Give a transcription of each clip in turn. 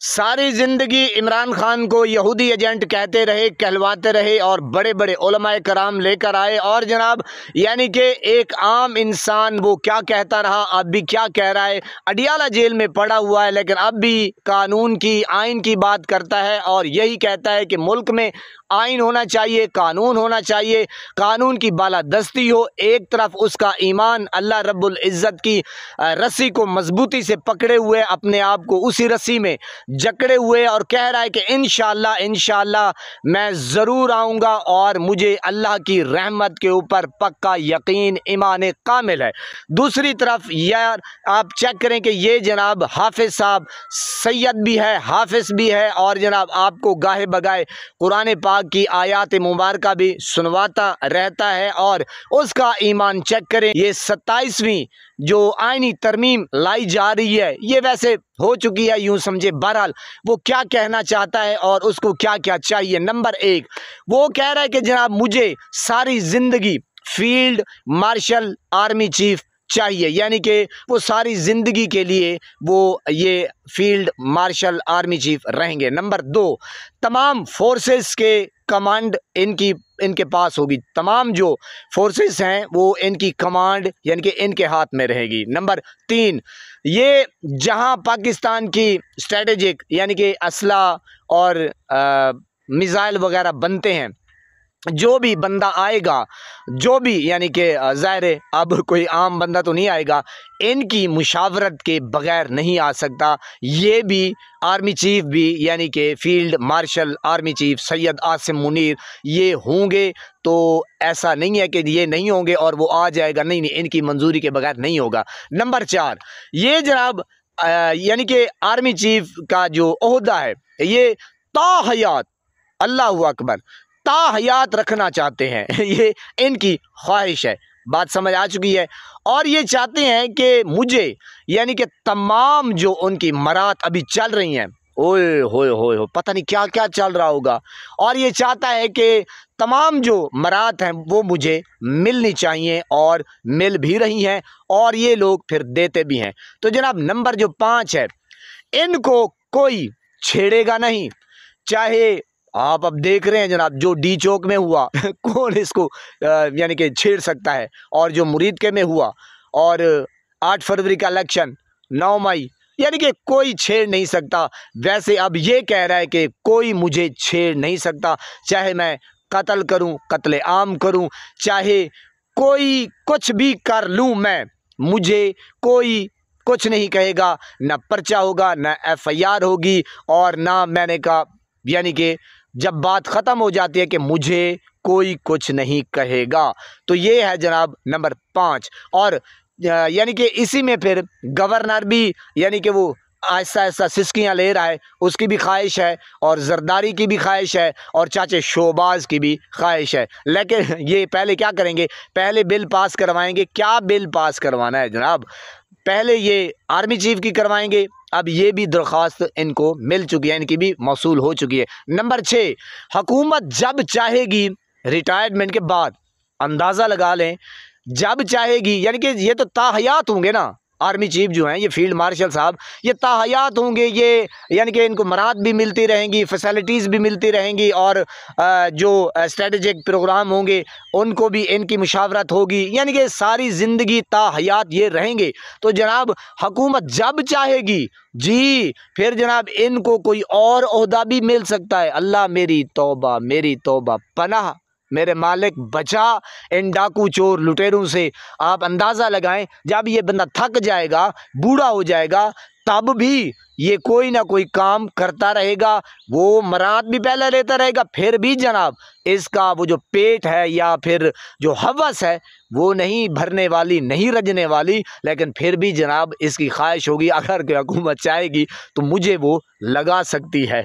सारी ज़िंदगी इमरान खान को यहूदी एजेंट कहते रहे, कहलवाते रहे और बड़े बड़े उलमाए कराम लेकर आए। और जनाब यानी कि एक आम इंसान वो क्या कहता रहा, अब भी क्या कह रहा है। अडियाला जेल में पड़ा हुआ है, लेकिन अब भी कानून की, आइन की बात करता है और यही कहता है कि मुल्क में आइन होना चाहिए, कानून होना चाहिए, कानून की बालादस्ती हो। एक तरफ उसका ईमान अल्लाह रब्बुल इज़्ज़त की रस्सी को मजबूती से पकड़े हुए, अपने आप को उसी रस्सी में जकड़े हुए, और कह रहा है कि इंशाअल्लाह इंशाअल्लाह मैं ज़रूर आऊँगा और मुझे अल्लाह की रहमत के ऊपर पक्का यकीन, ईमान कामिल है। दूसरी तरफ यार आप चेक करें कि ये जनाब हाफिज़ साहब सैयद भी है, हाफिज़ भी है, और जनाब आपको गाहे बगाए कुरान पाक की आयात मुबारक भी सुनवाता रहता है। और उसका ईमान चेक करें, ये 27वीं जो आईनी तरमीम लाई जा रही है, ये वैसे हो चुकी है यूं समझे। बहरहाल वो क्या कहना चाहता है और उसको क्या क्या चाहिए। नंबर 1 वो कह रहा है कि जनाब मुझे सारी जिंदगी फील्ड मार्शल आर्मी चीफ चाहिए, यानी कि वो सारी ज़िंदगी के लिए वो ये फील्ड मार्शल आर्मी चीफ रहेंगे। नंबर 2 तमाम फोर्सेस के कमांड इनके पास होगी, तमाम जो फोर्सेस हैं वो इनकी कमांड यानी कि इनके हाथ में रहेगी। नंबर 3 ये जहां पाकिस्तान की स्ट्रेटेजिक यानी कि असला और मिसाइल वगैरह बनते हैं, जो भी बंदा आएगा, जो भी यानी कि ज़ाहिर है अब कोई आम बंदा तो नहीं आएगा, इनकी मुशावरत के बगैर नहीं आ सकता। ये भी आर्मी चीफ भी यानी कि field marshal army chief Syed Asim Munir ये होंगे। तो ऐसा नहीं है कि ये नहीं होंगे और वो आ जाएगा, नहीं नहीं, इनकी मंजूरी के बगैर नहीं होगा। नंबर 4 ये जनाब यानी कि आर्मी चीफ का जो ओहदा है ये ताहयात, अल्लाहु अकबर, ताहयात रखना चाहते हैं। ये इनकी ख्वाहिश है, बात समझ आ चुकी है। और ये चाहते हैं कि मुझे यानी कि तमाम जो उनकी मरात अभी चल रही हैं, ओए होए होए हो, पता नहीं क्या क्या चल रहा होगा, और ये चाहता है कि तमाम जो मरात हैं वो मुझे मिलनी चाहिए और मिल भी रही हैं, और ये लोग फिर देते भी हैं। तो जनाब नंबर जो 5 है, इनको कोई छेड़ेगा नहीं। चाहे आप अब देख रहे हैं जनाब जो डी चौक में हुआ कौन इसको यानी कि छेड़ सकता है, और जो मुरीद के में हुआ, और 8 फरवरी का इलेक्शन, 9 मई, यानी कि कोई छेड़ नहीं सकता। वैसे अब ये कह रहा है कि कोई मुझे छेड़ नहीं सकता, चाहे मैं कत्ल करूं, कत्ले आम करूं, चाहे कोई कुछ भी कर लूं मैं, मुझे कोई कुछ नहीं कहेगा, ना पर्चा होगा, ना FIR होगी, और ना मैंने कहा, यानी कि जब बात ख़त्म हो जाती है कि मुझे कोई कुछ नहीं कहेगा। तो ये है जनाब नंबर 5। और यानी कि इसी में फिर गवर्नर भी यानी कि वो आहिस्ता आहिस्ता सिस्कियाँ ले रहा है, उसकी भी ख्वाहिश है, और जरदारी की भी ख्वाहिश है, और चाचे शोबाज की भी ख्वाहिश है। लेकिन ये पहले क्या करेंगे, पहले बिल पास करवाएंगे। क्या बिल पास करवाना है जनाब, पहले ये आर्मी चीफ की करवाएंगे। अब ये भी दरख्वास्त इनको मिल चुकी है, इनकी भी मौसूल हो चुकी है। नंबर 6 हुकूमत जब चाहेगी रिटायरमेंट के बाद, अंदाज़ा लगा लें, जब चाहेगी, यानी कि ये तो ताहयात होंगे ना, आर्मी चीफ जो हैं ये फील्ड मार्शल साहब, ये ताहयात होंगे, ये यानी कि इनको मराद भी मिलती रहेंगी, फैसिलिटीज़ भी मिलती रहेंगी, और जो स्ट्रेटेजिक प्रोग्राम होंगे उनको भी इनकी मुशावरत होगी, यानी कि सारी ज़िंदगी ताहयात ये रहेंगे। तो जनाब हुकूमत जब चाहेगी जी, फिर जनाब इनको कोई और ओहदा भी मिल सकता है। अल्लाह मेरी तौबा, पनाह मेरे मालिक, बचा इन डाकू चोर लुटेरों से। आप अंदाज़ा लगाएं, जब ये बंदा थक जाएगा, बूढ़ा हो जाएगा, तब भी ये कोई ना कोई काम करता रहेगा, वो मरात भी पहले लेता रहेगा, फिर भी जनाब इसका वो जो पेट है या फिर जो हवस है वो नहीं भरने वाली, नहीं रजने वाली। लेकिन फिर भी जनाब इसकी ख्वाहिश होगी, अगर कोई हुकूमत चाहेगी तो मुझे वो लगा सकती है।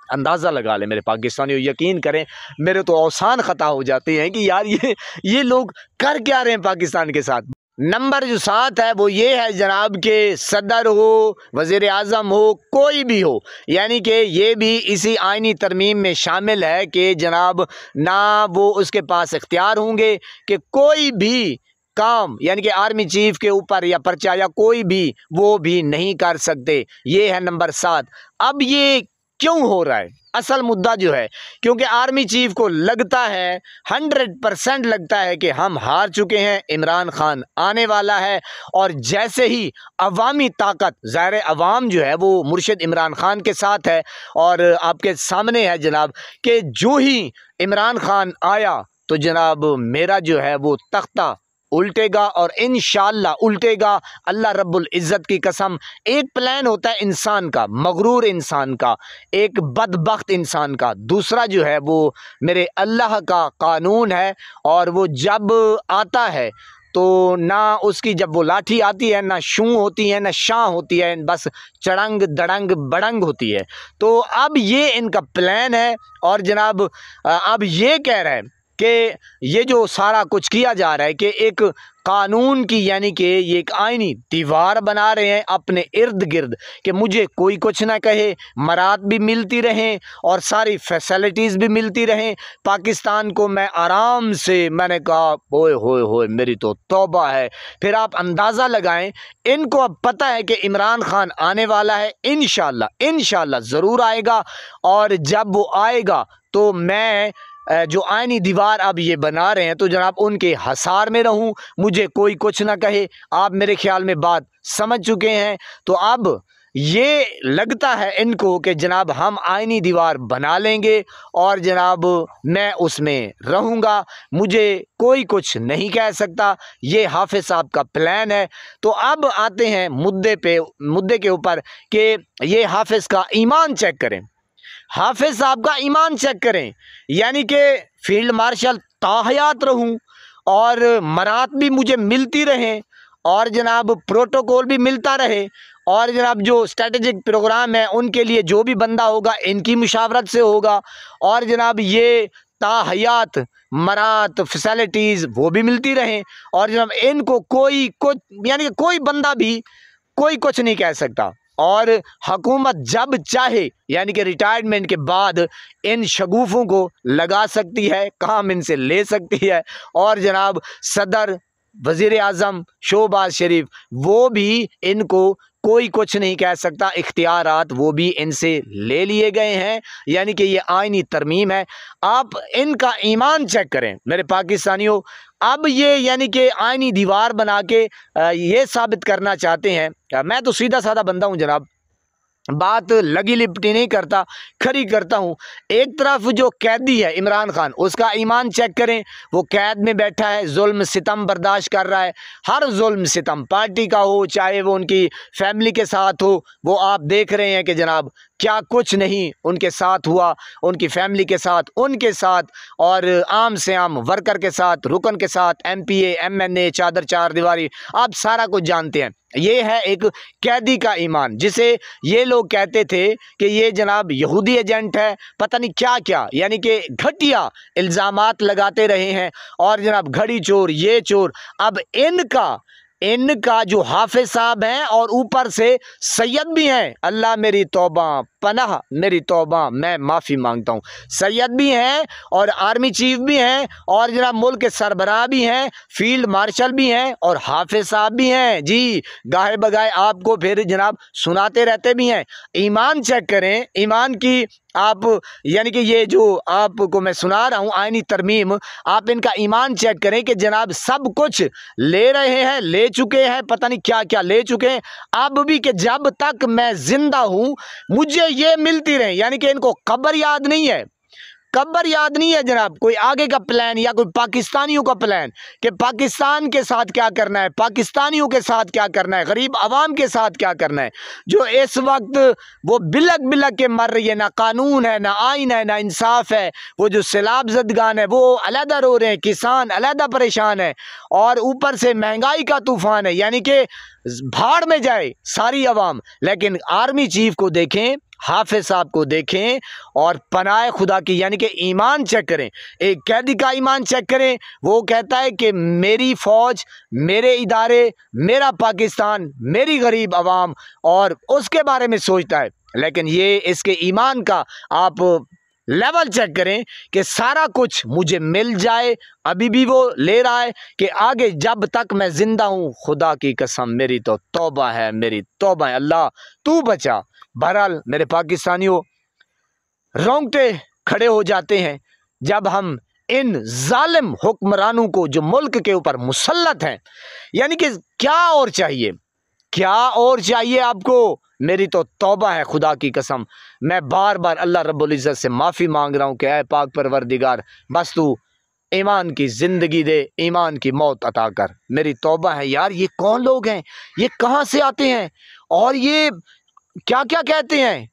अंदाज़ा लगा ले मेरे पाकिस्तानियों, यकीन करें मेरे तो औसान ख़ता हो जाते हैं कि यार ये लोग कर क्या रहे हैं पाकिस्तान के साथ। नंबर जो 7 है वो ये है जनाब के सदर हो, वज़ीर आज़म हो, कोई भी हो, यानी कि ये भी इसी आइनी तरमीम में शामिल है कि जनाब ना वो उसके पास इख्तियार होंगे कि कोई भी काम यानी कि आर्मी चीफ के ऊपर या पर्चा या कोई भी वो भी नहीं कर सकते। ये है नंबर 7। अब ये क्यों हो रहा है? असल मुद्दा जो है, क्योंकि आर्मी चीफ को लगता है 100% लगता है कि हम हार चुके हैं, इमरान खान आने वाला है। और जैसे ही अवामी ताकत, ज़ाहिर अवाम जो है वो मुर्शिद इमरान खान के साथ है और आपके सामने है जनाब कि जो ही इमरान खान आया तो जनाब मेरा जो है वो तख्ता उल्टेगा और इंशाअल्लाह उल्टेगा, अल्लाह रब्बुल इज़्ज़त की कसम। एक प्लान होता है इंसान का, मगरूर इंसान का, एक बदबख्त इंसान का। दूसरा जो है वो मेरे अल्लाह का कानून है और वो जब आता है तो ना उसकी, जब वो लाठी आती है ना शू होती है ना शां होती है, बस चड़ंग दड़ंग बड़ंग होती है। तो अब ये इनका प्लान है और जनाब अब ये कह रहे हैं कि ये जो सारा कुछ किया जा रहा है कि एक कानून की यानी कि ये एक आईनी दीवार बना रहे हैं अपने इर्द गिर्द कि मुझे कोई कुछ ना कहे, मराद भी मिलती रहें और सारी फैसिलिटीज़ भी मिलती रहें। पाकिस्तान को मैं आराम से, मैंने कहा ओए होए होए मेरी तो तौबा है। फिर आप अंदाज़ा लगाएं, इनको अब पता है कि इमरान खान आने वाला है, इंशाअल्लाह ज़रूर आएगा। और जब वो आएगा तो मैं जो आईनी दीवार अब ये बना रहे हैं तो जनाब उनके हसार में रहूं, मुझे कोई कुछ ना कहे। आप मेरे ख्याल में बात समझ चुके हैं। तो अब ये लगता है इनको कि जनाब हम आईनी दीवार बना लेंगे और जनाब मैं उसमें रहूँगा, मुझे कोई कुछ नहीं कह सकता। ये हाफिज़ साहब का प्लान है। तो अब आते हैं मुद्दे के ऊपर कि ये हाफिज़ का ईमान चेक करें, हाफिज़ साहब का ईमान चेक करें, यानी कि फील्ड मार्शल ताहयात रहूं और मरात भी मुझे मिलती रहें और जनाब प्रोटोकॉल भी मिलता रहे और जनाब जो स्ट्रेटेजिक प्रोग्राम है उनके लिए जो भी बंदा होगा इनकी मुशावरत से होगा और जनाब ये ताहयात मरात फैसिलिटीज़ वो भी मिलती रहें और जनाब इनको कोई कुछ यानी कि कोई बंदा भी कोई कुछ नहीं कह सकता। और हुकूमत जब चाहे यानी कि रिटायरमेंट के बाद इन शगुफों को लगा सकती है, काम इनसे ले सकती है और जनाब सदर वज़ीर आज़म शहबाज शरीफ वो भी इनको कोई कुछ नहीं कह सकता, इख्तियारात वो भी इनसे ले लिए गए हैं। यानी कि ये आईनी तरमीम है। आप इनका ईमान चेक करें मेरे पाकिस्तानियों। अब ये यानी कि आईनी दीवार बना के ये साबित करना चाहते हैं। मैं तो सीधा साधा बंदा हूँ जनाब, बात लगी लिपटी नहीं करता, खरी करता हूँ। एक तरफ जो कैदी है इमरान खान, उसका ईमान चेक करें, वो कैद में बैठा है, जुल्म सितम बर्दाश्त कर रहा है। हर जुल्म सितम पार्टी का हो चाहे वो उनकी फैमिली के साथ हो, वो आप देख रहे हैं कि जनाब क्या कुछ नहीं उनके साथ हुआ, उनकी फैमिली के साथ, उनके साथ और आम से आम वर्कर के साथ, रुकन के साथ, MPA MNA चादर चार दीवारी, आप सारा कुछ जानते हैं। ये है एक कैदी का ईमान, जिसे ये लोग कहते थे कि ये जनाब यहूदी एजेंट है, पता नहीं क्या क्या, यानी कि घटिया इल्ज़ामात लगाते रहे हैं और जनाब घड़ी चोर, ये चोर। अब इनका जो हाफिज़ साहब हैं और ऊपर से सैयद भी हैं, अल्लाह मेरी तौबा पनाह, मेरी तौबा, मैं माफ़ी मांगता हूँ। सैयद भी हैं और आर्मी चीफ भी हैं और जनाब मुल्क के सरबराह भी हैं, फील्ड मार्शल भी हैं और हाफिज़ साहब भी हैं। जी, गाहे बगाए आपको फिर जनाब सुनाते रहते भी हैं। ईमान चेक करें, ईमान की आप यानी कि ये जो आपको मैं सुना रहा हूँ आईनी तरमीम, आप इनका ईमान चेक करें कि जनाब सब कुछ ले रहे हैं, ले चुके हैं, पता नहीं क्या क्या ले चुके हैं। अब भी कि जब तक मैं जिंदा हूँ मुझे ये मिलती रहे, यानी कि इनको कब्र याद नहीं है, कब्र याद नहीं है जनाब, कोई आगे का प्लान या कोई पाकिस्तानियों का प्लान कि पाकिस्तान के साथ क्या करना है, पाकिस्तानियों के साथ क्या करना है, गरीब आवाम के साथ क्या करना है, जो इस वक्त वो बिलक बिलक के मर रही है। ना कानून है, ना आइन है, ना इंसाफ है। वो जो सैलाब ज़दगान है वो अलहदा रो रहे हैं, किसान अलहदा परेशान है और ऊपर से महंगाई का तूफान है, यानी कि भाड़ में जाए सारी आवाम। लेकिन आर्मी चीफ को देखें, हाफिज़ साहब को देखें और पनाए खुदा की यानी कि ईमान चेक करें, एक कैदी का ईमान चेक करें। वो कहता है कि मेरी फ़ौज, मेरे इदारे, मेरा पाकिस्तान, मेरी गरीब आवाम, और उसके बारे में सोचता है। लेकिन ये इसके ईमान का आप लेवल चेक करें कि सारा कुछ मुझे मिल जाए, अभी भी वो ले रहा है कि आगे जब तक मैं जिंदा हूँ, खुदा की कसम मेरी तो तौबा है, मेरी तौबा है, अल्लाह तू बचा। बहरहाल मेरे पाकिस्तानियों, रोंगटे खड़े हो जाते हैं जब हम इन जालिम हुक्मरानों को जो मुल्क के ऊपर मुसल्लत हैं, यानी कि क्या और चाहिए, क्या और चाहिए आपको? मेरी तो तौबा है, खुदा की कसम मैं बार बार अल्लाह रब्बुल इज़्ज़त से माफ़ी मांग रहा हूँ कि ऐ पाक परवरदिगार, बस तू ईमान की ज़िंदगी दे, ईमान की मौत अता कर। मेरी तौबा है यार, ये कौन लोग हैं, ये कहाँ से आते हैं और ये क्या क्या कहते हैं।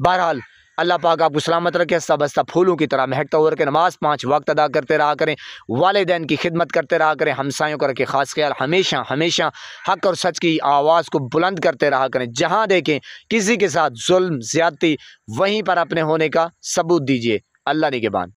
बहरहाल अल्लाह पाक आपको सलामत रखे, सब हस्ता फूलों की तरह महकता हुआ रखे, नमाज 5 वक्त अदा करते रहा करें, वालिदैन की खिदमत करते रहा करें, हमसायों का रखे खास ख्याल, हमेशा हमेशा हक और सच की आवाज़ को बुलंद करते रहा करें। जहाँ देखें किसी के साथ जुल्म ज़्यादती, वहीं पर अपने होने का सबूत दीजिए। अल्लाह निगहबान।